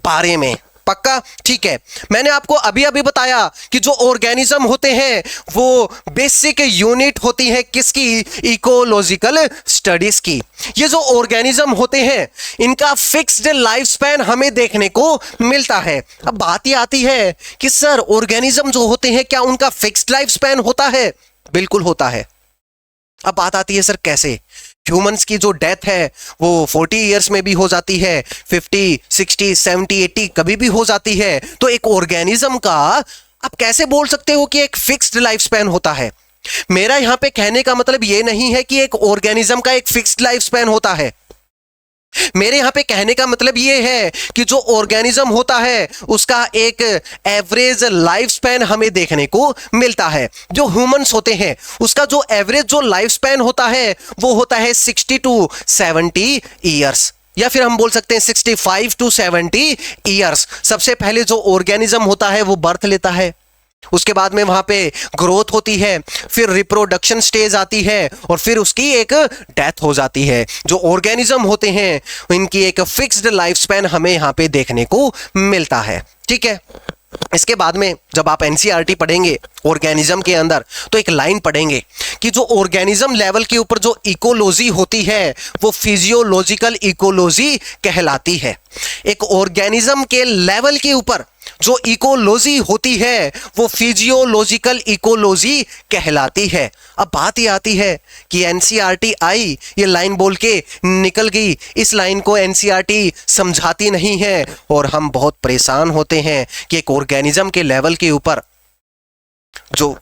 बारे में। पक्का? ठीक है। मैंने आपको अभी अभी बताया कि जो ऑर्गेनिज्म होते हैं वो बेसिक यूनिट होती है किसकी? इकोलॉजिकल स्टडीज की। ये जो ऑर्गेनिज्म होते हैं इनका फिक्स्ड लाइफ स्पैन हमें देखने को मिलता है। अब बात ये आती है कि सर ऑर्गेनिज्म जो होते हैं क्या उनका फिक्स्ड लाइफ स्पैन होता है? बिल्कुल होता है। अब बात आती है सर कैसे? ह्यूमंस की जो डेथ है वो 40 इयर्स में भी हो जाती है, 50, 60, 70, 80 कभी भी हो जाती है। तो एक ऑर्गेनिज्म का आप कैसे बोल सकते हो कि एक फिक्स्ड लाइफ स्पैन होता है? मेरा यहां पे कहने का मतलब ये नहीं है कि एक ऑर्गेनिज्म का एक फिक्स्ड लाइफ स्पैन होता है। मेरे यहां पे कहने का मतलब ये है कि जो ऑर्गेनिज्म होता है उसका एक एवरेज लाइफ स्पैन हमें देखने को मिलता है। जो ह्यूमंस होते हैं उसका जो एवरेज जो लाइफ स्पैन होता है वो होता है 60 टू 70 ईयर्स, या फिर हम बोल सकते हैं 65 टू 70 ईयर्स। सबसे पहले जो ऑर्गेनिज्म होता है वो बर्थ लेता है, उसके बाद में वहां पे ग्रोथ होती है, फिर रिप्रोडक्शन स्टेज आती है और फिर उसकी एक डेथ हो जाती है। जो ऑर्गेनिज्म होते हैं इनकी एक फिक्स्ड लाइफ स्पैन हमें यहां पे देखने को मिलता है। ठीक है। इसके बाद में जब आप एनसीईआरटी पढ़ेंगे ऑर्गेनिज्म के अंदर तो एक लाइन पढ़ेंगे कि जो ऑर्गेनिज्म लेवल के ऊपर जो इकोलॉजी होती है वो फिजियोलॉजिकल इकोलॉजी कहलाती है। एक ऑर्गेनिज्म के लेवल के ऊपर जो इकोलॉजी होती है वो फिजियोलॉजिकल इकोलॉजी कहलाती है। अब बात ये आती है कि एनसीईआरटी आई, ये लाइन बोल के निकल गई, इस लाइन को एनसीईआरटी समझाती नहीं है और हम बहुत परेशान होते हैं कि एक ऑर्गेनिज्म के लेवल के ऊपर जो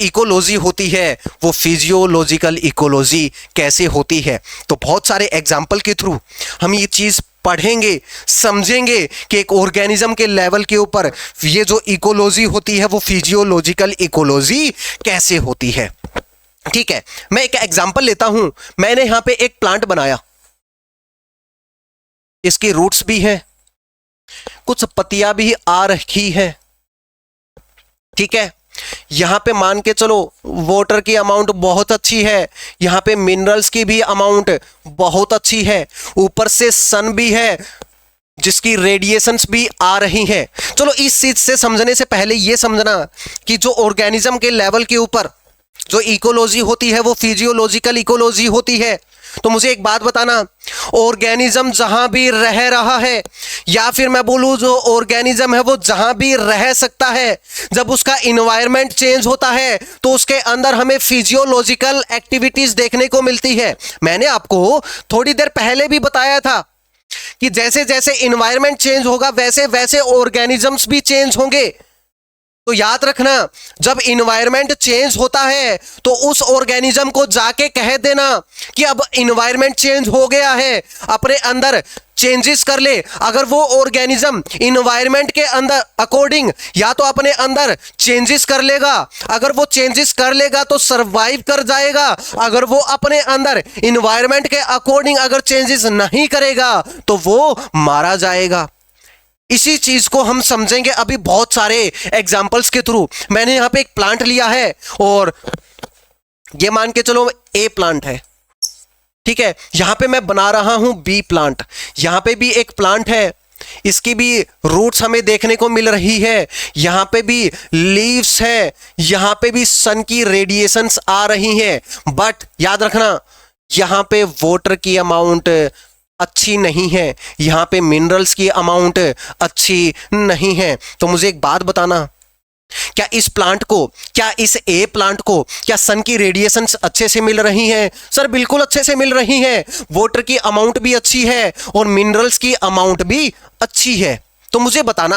इकोलॉजी होती है वो फिजियोलॉजिकल इकोलॉजी कैसे होती है। तो बहुत सारे एग्जाम्पल के थ्रू हम ये चीज पढ़ेंगे, समझेंगे कि एक ऑर्गेनिज्म के लेवल के ऊपर ये जो इकोलॉजी होती है वो फिजियोलॉजिकल इकोलॉजी कैसे होती है। ठीक है। मैं एक एग्जांपल लेता हूं। मैंने यहां पे एक प्लांट बनाया, इसकी रूट्स भी हैं, कुछ पत्तियां भी आ रखी हैं। ठीक है। यहां पे मान के चलो वाटर की अमाउंट बहुत अच्छी है, यहां पे मिनरल्स की भी अमाउंट बहुत अच्छी है, ऊपर से सन भी है जिसकी रेडिएशंस भी आ रही हैं। चलो इस चीज से समझने से पहले ये समझना कि जो ऑर्गेनिज्म के लेवल के ऊपर जो इकोलॉजी होती है वो फिजियोलॉजिकल इकोलॉजी होती है। तो मुझे एक बात बताना, ऑर्गेनिज्म जहां भी रह रहा है या फिर मैं बोलूं जो ऑर्गेनिज्म है वो जहां भी रह सकता है, जब उसका इन्वायरमेंट चेंज होता है तो उसके अंदर हमें फिजियोलॉजिकल एक्टिविटीज देखने को मिलती है। मैंने आपको थोड़ी देर पहले भी बताया था कि जैसे जैसे इन्वायरमेंट चेंज होगा वैसे वैसे ऑर्गेनिजम्स भी चेंज होंगे। तो याद रखना, जब इन्वायरमेंट चेंज होता है तो उस ऑर्गेनिज्म को जाके कह देना कि अब इन्वायरमेंट चेंज हो गया है, अपने अंदर चेंजेस कर ले। अगर वो ऑर्गेनिज्म इन्वायरमेंट के अंदर अकॉर्डिंग या तो अपने अंदर चेंजेस कर लेगा, अगर वो चेंजेस कर लेगा तो सरवाइव कर जाएगा, अगर वो अपने अंदर इन्वायरमेंट के अकॉर्डिंग अगर चेंजेस नहीं करेगा तो वो मारा जाएगा। इसी चीज को हम समझेंगे अभी बहुत सारे एग्जाम्पल्स के थ्रू। मैंने यहां पे एक प्लांट लिया है और ये मान के चलो ए प्लांट है। ठीक है। यहां पे मैं बना रहा हूं बी प्लांट, यहां पे भी एक प्लांट है, इसकी भी रूट्स हमें देखने को मिल रही है, यहां पे भी लीव्स है, यहां पे भी सन की रेडिएशंस आ रही हैं। बट याद रखना यहां पे वाटर की अमाउंट अच्छी नहीं है, यहां पे मिनरल्स की अमाउंट अच्छी नहीं है। तो मुझे एक बात बताना, क्या इस प्लांट को, क्या इस ए प्लांट को क्या सन की रेडिएशंस अच्छे से मिल रही हैं? सर बिल्कुल अच्छे से मिल रही हैं। वाटर की अमाउंट भी अच्छी है और मिनरल्स की अमाउंट भी अच्छी है। तो मुझे बताना,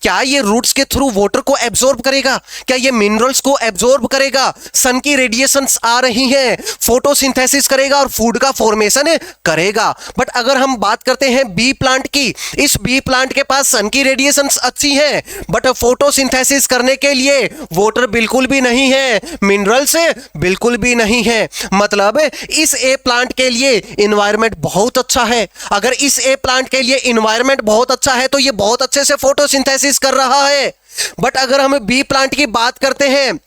क्या ये रूट्स के थ्रू वाटर को एब्जॉर्ब करेगा? क्या ये मिनरल्स को एब्जॉर्ब करेगा? सन की रेडिएशंस आ रही हैं, फोटोसिंथेसिस करेगा और फूड का फॉर्मेशन करेगा। बट अगर हम बात करते हैं बी प्लांट की, इस बी प्लांट के पास सन की रेडिएशंस अच्छी हैं बट फोटोसिंथेसिस करने के लिए वाटर बिल्कुल भी नहीं है, मिनरल्स बिल्कुल भी नहीं है। मतलब इस ए प्लांट के लिए इन्वायरमेंट बहुत अच्छा है। अगर इस ए प्लांट के लिए इन्वायरमेंट बहुत अच्छा है तो ये बहुत अच्छे से फोटोसिंथेसिस कर रहा है। बट अगर हम बी प्लांट की बात करते हैं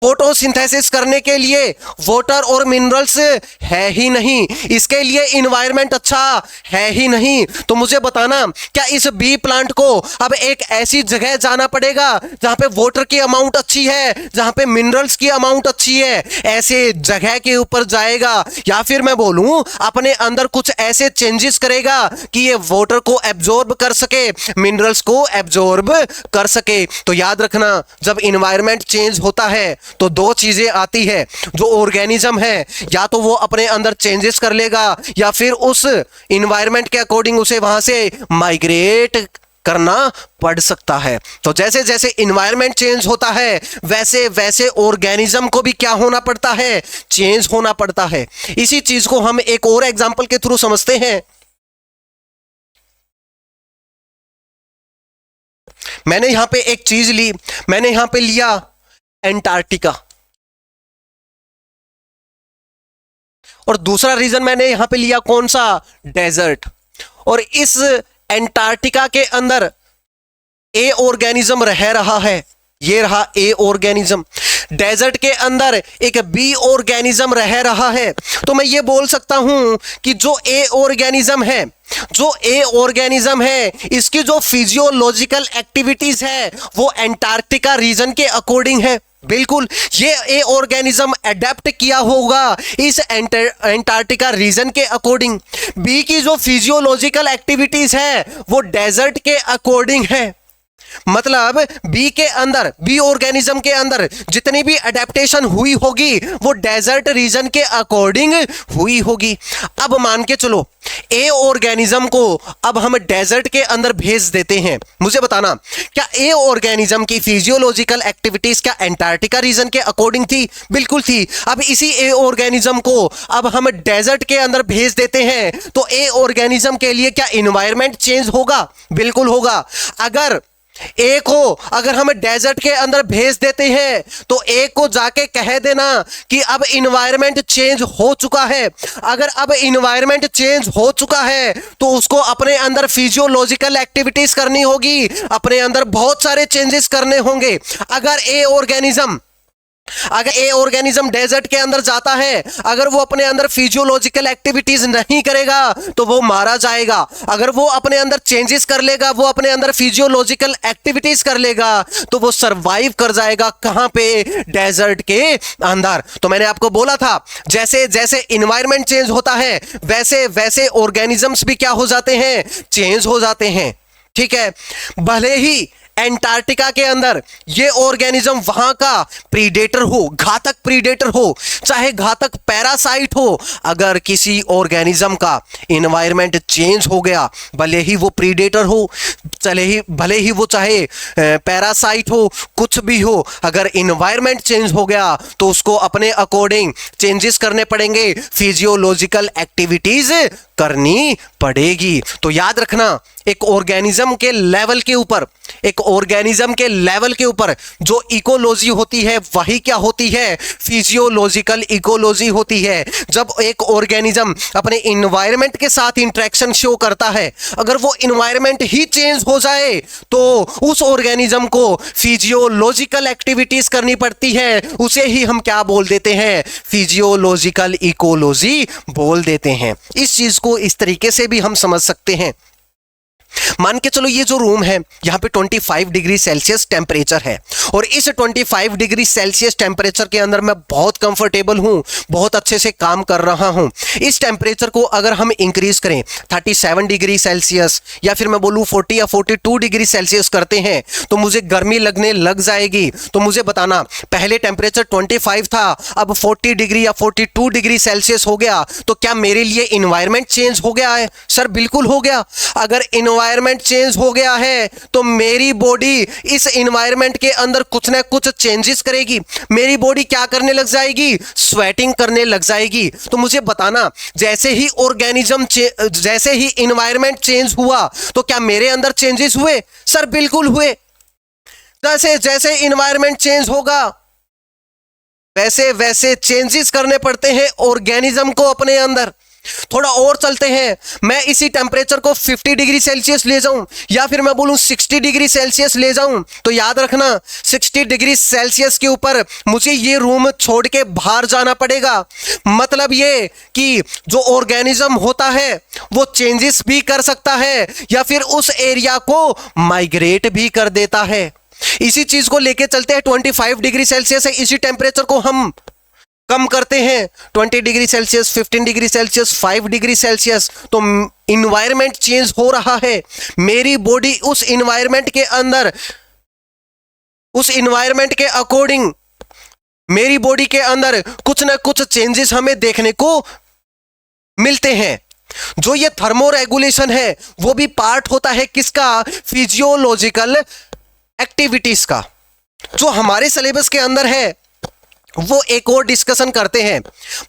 फोटोसिंथेसिस करने के लिए वाटर और मिनरल्स है ही नहीं, इसके लिए इन्वायरमेंट अच्छा है ही नहीं। तो मुझे बताना, क्या इस बी प्लांट को अब एक ऐसी जगह जाना पड़ेगा जहां पे वाटर की अमाउंट अच्छी है, जहां पे मिनरल्स की अमाउंट अच्छी है, ऐसे जगह के ऊपर जाएगा, या फिर मैं बोलूं अपने अंदर कुछ ऐसे चेंजेस करेगा कि ये वाटर को एब्जॉर्ब कर सके, मिनरल्स को एब्जॉर्ब कर सके। तो याद रखना, जब इन्वायरमेंट चेंज होता है तो दो चीजें आती है, जो ऑर्गेनिज्म है या तो वो अपने अंदर चेंजेस कर लेगा या फिर उस इन्वायरमेंट के अकॉर्डिंग उसे वहां से माइग्रेट करना पड़ सकता है। तो जैसे जैसे इन्वायरमेंट चेंज होता है वैसे वैसे ऑर्गेनिज्म को भी क्या होना पड़ता है, चेंज होना पड़ता है। इसी चीज को हम एक और एग्जांपल के थ्रू समझते हैं। मैंने यहां पे एक चीज ली, मैंने यहां पे लिया एंटार्क्टिका, और दूसरा रीजन मैंने यहां पे लिया कौन सा, डेजर्ट। और इस एंटार्क्टिका के अंदर ए ऑर्गेनिज्म रह रहा है, ये रहा ए ऑर्गेनिज्म। डेजर्ट के अंदर एक बी ऑर्गेनिज्म रह रहा है। तो मैं ये बोल सकता हूं कि जो ए ऑर्गेनिज्म है, जो ए ऑर्गेनिज्म है, इसकी जो फिजियोलॉजिकल एक्टिविटीज है वो एंटार्क्टिका रीजन के अकॉर्डिंग है। बिल्कुल, ये ए ऑर्गेनिज्म अडेप्ट किया होगा इस एंटार्क्टिका रीजन के अकॉर्डिंग। बी की जो फिजियोलॉजिकल एक्टिविटीज है वो डेजर्ट के अकॉर्डिंग है। मतलब बी के अंदर, बी ऑर्गेनिज्म के अंदर जितनी भी अडेप्टेशन हुई होगी वो डेजर्ट रीजन के अकॉर्डिंग हुई होगी। अब मान के चलो ए ऑर्गेनिज्म को अब हम डेजर्ट के अंदर भेज देते हैं। मुझे बताना, क्या ए ऑर्गेनिज्म की फिजियोलॉजिकल एक्टिविटीज क्या एंटार्क्टिका रीजन के अकॉर्डिंग थी? बिल्कुल थी। अब इसी ए ऑर्गेनिज्म को अब हम डेजर्ट के अंदर भेज देते हैं तो ए ऑर्गेनिज्म के लिए क्या इन्वायरमेंट चेंज होगा? बिल्कुल होगा। अगर ए को अगर हम डेजर्ट के अंदर भेज देते हैं तो ए को जाके कह देना कि अब इन्वायरमेंट चेंज हो चुका है। अगर अब इन्वायरमेंट चेंज हो चुका है तो उसको अपने अंदर फिजियोलॉजिकल एक्टिविटीज करनी होगी, अपने अंदर बहुत सारे चेंजेस करने होंगे। अगर ए ऑर्गेनिज्म डेजर्ट के अंदर जाता है, अगर वो अपने अंदर फिजियोलॉजिकल एक्टिविटीज नहीं करेगा तो वो मारा जाएगा। अगर वो अपने अंदर चेंजेस कर लेगा, वो अपने अंदर फिजियोलॉजिकल एक्टिविटीज कर लेगा तो वो सरवाइव कर जाएगा। कहां पे? डेजर्ट के अंदर। तो मैंने आपको बोला था जैसे जैसे इन्वायरमेंट चेंज होता है वैसे वैसे ऑर्गेनिजम्स भी क्या हो जाते हैं, चेंज हो जाते हैं। ठीक है, भले ही एंटार्क्टिका के अंदर ये ऑर्गेनिज्म वहां का प्रीडेटर हो, घातक प्रीडेटर हो, चाहे घातक पैरासाइट हो, अगर किसी ऑर्गेनिज्म का एनवायरनमेंट चेंज हो गया, भले ही वो प्रीडेटर हो, भले ही वो चाहे पैरासाइट हो, कुछ भी हो, अगर एनवायरनमेंट चेंज हो गया तो उसको अपने अकॉर्डिंग चेंजेस करने पड़ेंगे, फिजियोलॉजिकल एक्टिविटीज करनी पड़ेगी। तो याद रखना, एक ऑर्गेनिज्म के लेवल के ऊपर, एक ऑर्गेनिज्म के लेवल के ऊपर जो इकोलॉजी होती है वही क्या होती है, फिजियोलॉजिकल इकोलॉजी होती है। जब एक ऑर्गेनिज्म अपने इन्वायरमेंट के साथ इंटरेक्शन शो करता है, अगर वो इन्वायरमेंट ही चेंज हो जाए तो उस ऑर्गेनिज्म को फिजियोलॉजिकल एक्टिविटीज करनी पड़ती है, उसे ही हम क्या बोल देते हैं, फिजियोलॉजिकल इकोलॉजी बोल देते हैं। इस चीज को इस तरीके से भी हम समझ सकते हैं। मान के चलो ये जो रूम है यहां पे 25 डिग्री सेल्सियस टेम्परेचर है और इस 25 डिग्री सेल्सियस टेम्परेचर के अंदर मैं बहुत कंफर्टेबल हूं, बहुत अच्छे से काम कर रहा हूं। इस टेम्परेचर को अगर हम इंक्रीज करें 37 डिग्री सेल्सियस या फिर मैं बोलूं 40 या 42 डिग्री सेल्सियस करते हैं तो मुझे गर्मी लगने लग जाएगी। तो मुझे बताना, पहले टेम्परेचर 25 था, अब 40 डिग्री या 42 डिग्री सेल्सियस हो गया, तो क्या मेरे लिए इन्वायरमेंट चेंज हो गया है? सर बिल्कुल हो गया। अगर इन्वायरमेंट चेंज हो गया है तो मेरी बॉडी इस इन्वायरमेंट के अंदर कुछ ना कुछ चेंजेस करेगी। मेरी बॉडी क्या करने लग जाएगी, स्वेटिंग करने लग जाएगी। तो मुझे बताना, जैसे ही ऑर्गेनिज्म जैसे ही इन्वायरमेंट चेंज हुआ तो क्या मेरे अंदर चेंजेस हुए? सर बिल्कुल हुए। जैसे जैसे इन्वायरमेंट चेंज होगा वैसे वैसे चेंजेस करने पड़ते हैं ऑर्गेनिज्म को अपने अंदर। थोड़ा और चलते हैं, मैं इसी टेम्परेचर को 50 डिग्री सेल्सियस ले जाऊं या फिर मैं बोलूं 60 डिग्री सेल्सियस ले जाऊं, तो याद रखना 60 डिग्री सेल्सियस के ऊपर मुझे ये रूम छोड़ के बाहर जाना पड़ेगा। मतलब ये कि जो ऑर्गेनिज्म होता है वो चेंजेस भी कर सकता है या फिर उस एरिया को माइग्रेट भी कर देता है। इसी चीज को लेके चलते हैं, 25 डिग्री सेल्सियस है, इसी टेम्परेचर को हम कम करते हैं 20 degree Celsius, 15 degree Celsius, 5 degree Celsius, तो इन्वायरमेंट चेंज हो रहा है। मेरी बॉडी उस इन्वायरमेंट के अंदर, उस इन्वायरमेंट के अकॉर्डिंग मेरी बॉडी के अंदर कुछ ना कुछ चेंजेस हमें देखने को मिलते हैं। जो ये थर्मो रेगुलेशन है वो भी पार्ट होता है किसका, फिजियोलॉजिकल एक्टिविटीज का। जो हमारे सिलेबस के अंदर है वो एक और डिस्कशन करते हैं।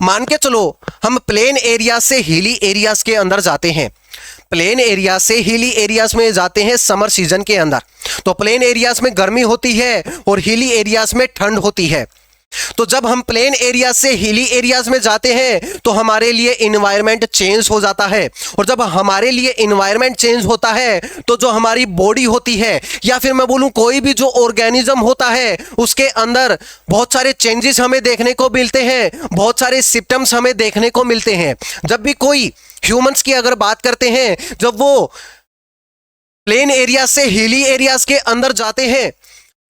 मान के चलो हम प्लेन एरिया से हिली एरियाज के अंदर जाते हैं, प्लेन एरिया से हिली एरियाज में जाते हैं समर सीजन के अंदर, तो प्लेन एरियाज में गर्मी होती है और हिली एरियाज में ठंड होती है। तो जब हम प्लेन एरिया से हिली एरियाज में जाते हैं तो हमारे लिए इन्वायरमेंट चेंज हो जाता है, और जब हमारे लिए इन्वायरमेंट चेंज होता है तो जो हमारी बॉडी होती है या फिर मैं बोलूं कोई भी जो ऑर्गेनिज्म होता है उसके अंदर बहुत सारे चेंजेस हमें देखने को मिलते हैं, बहुत सारे सिम्टम्स हमें देखने को मिलते हैं। जब भी कोई ह्यूमंस की अगर बात करते हैं, जब वो प्लेन एरिया से हिली एरियाज के अंदर जाते हैं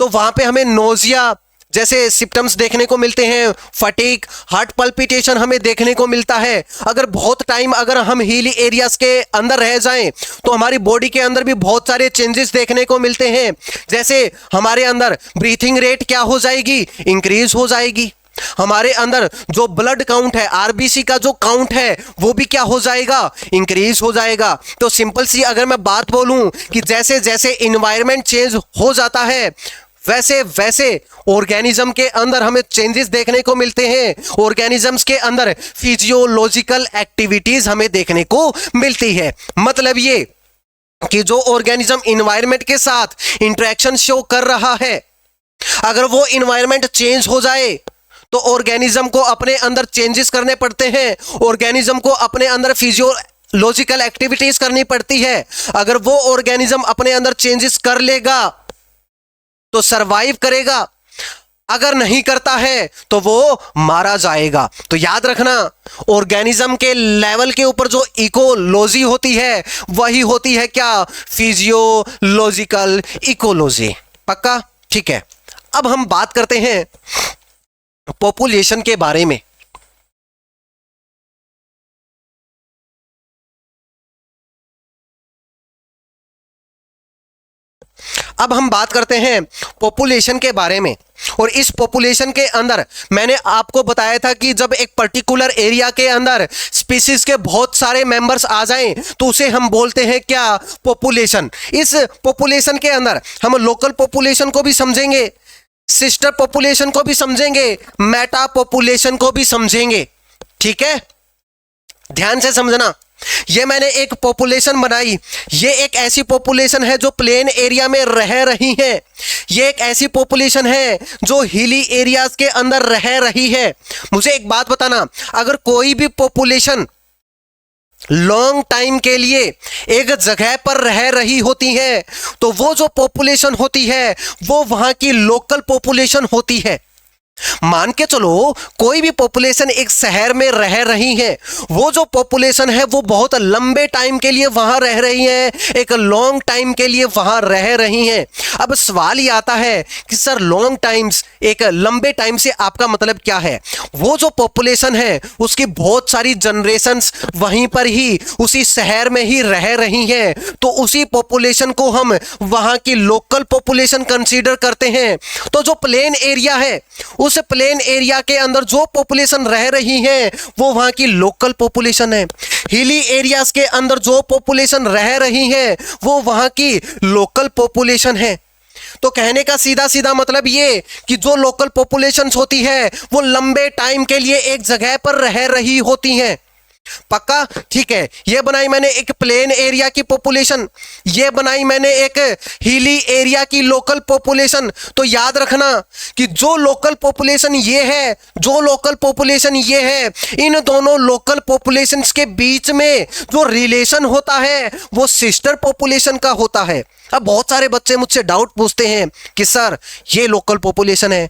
तो वहां पे हमें नोजिया जैसे सिम्टम्स देखने को मिलते हैं, फटीग, हार्ट पल्पिटेशन हमें देखने को मिलता है। अगर बहुत टाइम अगर हम हिली एरियाज के अंदर रह जाएं तो हमारी बॉडी के अंदर भी बहुत सारे चेंजेस देखने को मिलते हैं। जैसे हमारे अंदर ब्रीथिंग रेट क्या हो जाएगी, इंक्रीज हो जाएगी। हमारे अंदर जो ब्लड काउंट है, आरबीसी का जो काउंट है वो भी क्या हो जाएगा, इंक्रीज हो जाएगा। तो सिंपल सी अगर मैं बात बोलूं कि जैसे जैसे इन्वायरमेंट चेंज हो जाता है वैसे वैसे ऑर्गेनिज्म के अंदर हमें चेंजेस देखने को मिलते हैं, ऑर्गेनिजम्स के अंदर फिजियोलॉजिकल एक्टिविटीज हमें देखने को मिलती है। मतलब ये कि जो ऑर्गेनिज्म इन्वायरमेंट के साथ इंटरेक्शन शो कर रहा है, अगर वो इन्वायरमेंट चेंज हो जाए तो ऑर्गेनिज्म को अपने अंदर चेंजेस करने पड़ते हैं, ऑर्गेनिज्म को अपने अंदर फिजियोलॉजिकल एक्टिविटीज करनी पड़ती है। अगर वो ऑर्गेनिज्म अपने अंदर चेंजेस कर लेगा तो सरवाइव करेगा, अगर नहीं करता है तो वो मारा जाएगा। तो याद रखना ऑर्गेनिज्म के लेवल के ऊपर जो इकोलॉजी होती है वही होती है क्या, फिजियोलॉजिकल इकोलॉजी। पक्का? ठीक है। अब हम बात करते हैं पॉपुलेशन के बारे में। अब हम बात करते हैं पॉपुलेशन के बारे में, और इस पॉपुलेशन के अंदर मैंने आपको बताया था कि जब एक पर्टिकुलर एरिया के अंदर स्पीसीज के बहुत सारे मेंबर्स आ जाएं तो उसे हम बोलते हैं क्या, पॉपुलेशन। इस पॉपुलेशन के अंदर हम लोकल पॉपुलेशन को भी समझेंगे, सिस्टर पॉपुलेशन को भी समझेंगे, मेटा पॉपुलेशन को भी समझेंगे। ठीक है, ध्यान से समझना। ये मैंने एक पॉपुलेशन बनाई, ये एक ऐसी पॉपुलेशन है जो प्लेन एरिया में रह रही है, ये एक ऐसी पॉपुलेशन है जो हिली एरियाज के अंदर रह रही है। मुझे एक बात बताना, अगर कोई भी पॉपुलेशन लॉन्ग टाइम के लिए एक जगह पर रह रही होती है तो वो जो पॉपुलेशन होती है वो वहां की लोकल पॉपुलेशन होती है। मान के चलो कोई भी पॉपुलेशन एक शहर में रह रही है, वो जो पॉपुलेशन है वो बहुत लंबे टाइम के लिए वहां रह रही है, एक लॉन्ग टाइम के लिए वहां रह रही है। अब सवाल ये आता है कि सर लॉन्ग टाइम्स, एक लंबे टाइम से आपका मतलब क्या है? वो जो पॉपुलेशन है उसकी बहुत सारी जनरेशंस वहीं पर ही उसी शहर में ही रह रही हैं, तो उसी पॉपुलेशन को हम वहां की लोकल पॉपुलेशन कंसीडर करते हैं। तो जो प्लेन एरिया है उस प्लेन एरिया के अंदर जो पॉपुलेशन रह रही है वो वहां की लोकल पॉपुलेशन है। हिली एरियाज के अंदर जो पॉपुलेशन रह रही है वो वहां की लोकल पॉपुलेशन है। तो कहने का सीधा सीधा मतलब ये कि जो लोकल पॉपुलेशंस होती है वो लंबे टाइम के लिए एक जगह पर रह रही होती हैं, पक्का, ठीक है। ये बनाई मैंने एक प्लेन एरिया की पॉपुलेशन, ये बनाई मैंने एक हिली एरिया की लोकल पॉपुलेशन। तो याद रखना कि जो लोकल पॉपुलेशन ये है, जो लोकल पॉपुलेशन ये है, इन दोनों लोकल पॉपुलेशंस के बीच में जो रिलेशन होता है वो सिस्टर पॉपुलेशन का होता है। अब बहुत सारे बच्चे मुझसे डाउट पूछते हैं कि सर ये लोकल पॉपुलेशन है,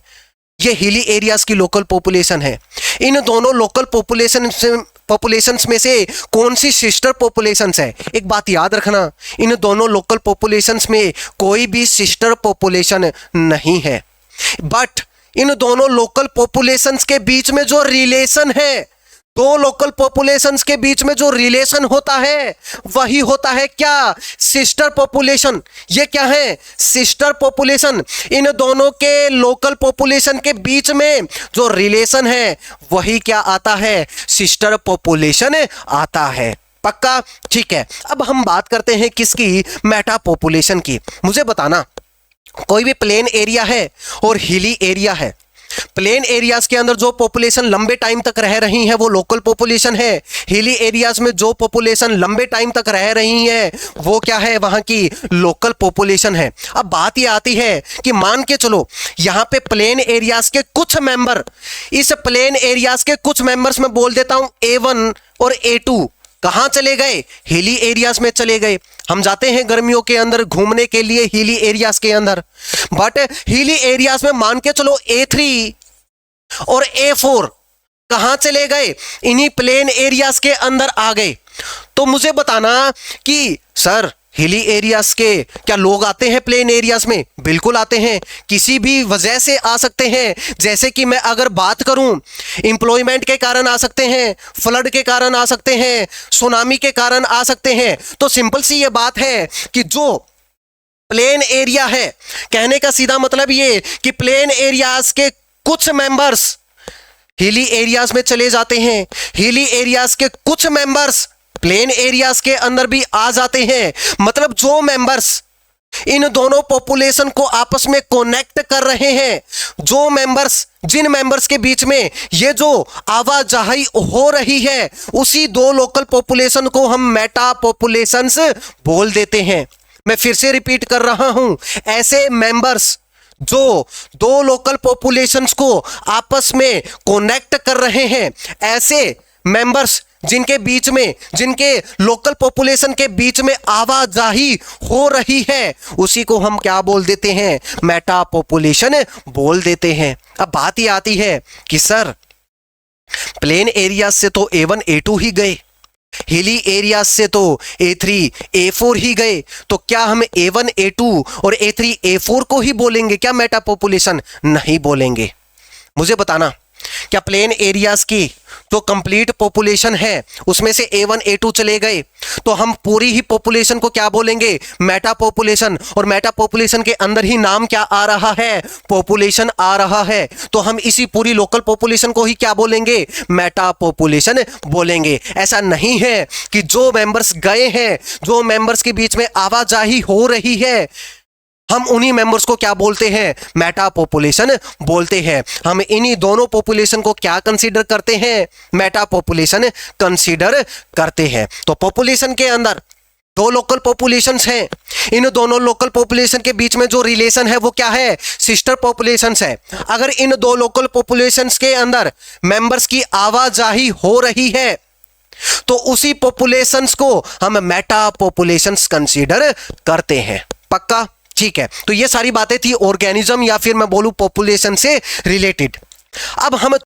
ये हिली एरियाज की लोकल पॉपुलेशन है, इन दोनों लोकल पॉपुलेशंस में से कौन सी सिस्टर पॉपुलेशंस है? एक बात याद रखना, इन दोनों लोकल पॉपुलेशंस में कोई भी सिस्टर पॉपुलेशन नहीं है, बट इन दोनों लोकल पॉपुलेशंस के बीच में जो रिलेशन है, दो लोकल पॉपुलेशंस के बीच में जो रिलेशन होता है वही होता है क्या? Sister population. ये क्या है? Sister population. इन दोनों के लोकल पॉपुलेशन के बीच में जो रिलेशन है वही क्या आता है? सिस्टर पॉपुलेशन आता है। पक्का, ठीक है। अब हम बात करते हैं किसकी? मेटा पॉपुलेशन की। मुझे बताना, कोई भी प्लेन एरिया है और हिली एरिया है, प्लेन एरियाज के अंदर जो पॉपुलेशन लंबे टाइम तक रह रही है वो लोकल पॉपुलेशन है, हिली एरियाज में जो पॉपुलेशन लंबे टाइम तक रह रही है वो क्या है? वहां की लोकल पॉपुलेशन है। अब बात ये आती है कि मान के चलो यहां पे प्लेन एरियाज के कुछ मेंबर, इस प्लेन एरियाज के कुछ मेंबर्स में बोल देता हूं A1 और A2 कहां चले गए? हिली एरियाज में चले गए। हम जाते हैं गर्मियों के अंदर घूमने के लिए हिली एरियाज के अंदर, बट हिली एरियाज में मान के चलो A3 और A4 कहां चले गए? इन्हीं प्लेन एरियाज के अंदर आ गए। तो मुझे बताना कि सर हिली एरियाज के क्या लोग आते हैं प्लेन एरियाज में? बिल्कुल आते हैं, किसी भी वजह से आ सकते हैं। जैसे कि मैं अगर बात करूं, एम्प्लॉयमेंट के कारण आ सकते हैं, फ्लड के कारण आ सकते हैं, सुनामी के कारण आ सकते हैं। तो सिंपल सी ये बात है कि जो प्लेन एरिया है, कहने का सीधा मतलब ये कि प्लेन एरियाज के कुछ मेंबर्स हिली एरियाज में चले जाते हैं, हिली एरियाज के कुछ मेंबर्स प्लेन एरियाज के अंदर भी आ जाते हैं। मतलब जो मेंबर्स इन दोनों पॉपुलेशन को आपस में कनेक्ट कर रहे हैं, जो मेंबर्स, जिन मेंबर्स के बीच में ये जो आवाजाही हो रही है, उसी दो लोकल पॉपुलेशन को हम मेटा पॉपुलेशंस बोल देते हैं। मैं फिर से रिपीट कर रहा हूं, ऐसे मेंबर्स जो दो लोकल पॉपुलेशंस को आपस में कनेक्ट कर रहे हैं, ऐसे मेंबर्स जिनके बीच में, जिनके लोकल पॉपुलेशन के बीच में आवाजाही हो रही है, उसी को हम क्या बोल देते हैं? मेटा पॉपुलेशन बोल देते हैं। अब बात ये आती है कि सर प्लेन एरिया से तो A1 A2 ही गए, हिली एरिया से तो A3 A4 ही गए, तो क्या हम A1 A2 और A3 A4 को ही बोलेंगे क्या मेटा पॉपुलेशन? नहीं बोलेंगे। मुझे बताना, क्या प्लेन एरियाज की जो कंप्लीट पॉपुलेशन है उसमें से A1 A2 चले गए तो हम पूरी ही पॉपुलेशन को क्या बोलेंगे? Meta population. और मेटा पॉपुलेशन के अंदर ही नाम क्या आ रहा है? पॉपुलेशन आ रहा है। तो हम इसी पूरी लोकल पॉपुलेशन को ही क्या बोलेंगे? मेटा पॉपुलेशन बोलेंगे। ऐसा नहीं है कि जो मेंबर्स गए हैं, जो मेंबर्स के बीच में आवाजाही हो रही है, हम उन्हीं मेंबर्स को क्या बोलते हैं? मेटा पॉपुलेशन बोलते हैं। हम इन्हीं दोनों पॉपुलेशन को क्या कंसीडर करते हैं? मेटा पॉपुलेशन कंसीडर करते हैं। तो पॉपुलेशन के अंदर दो लोकल पॉपुलेशंस हैं, इन दोनों लोकल पॉपुलेशन के बीच में जो रिलेशन है वो क्या है? सिस्टर पॉपुलेशंस है। अगर इन दो लोकल पॉपुलेशंस के अंदर मेंबर्स की आवाजाही हो रही है तो उसी पॉपुलेशंस को हम मेटा पॉपुलेशंस कंसीडर करते हैं। पक्का, ठीक है। तो ये सारी बातें थी ऑर्गेनिज्म या फिर मैं बोलूं पॉपुलेशन से रिलेटेड। अब हम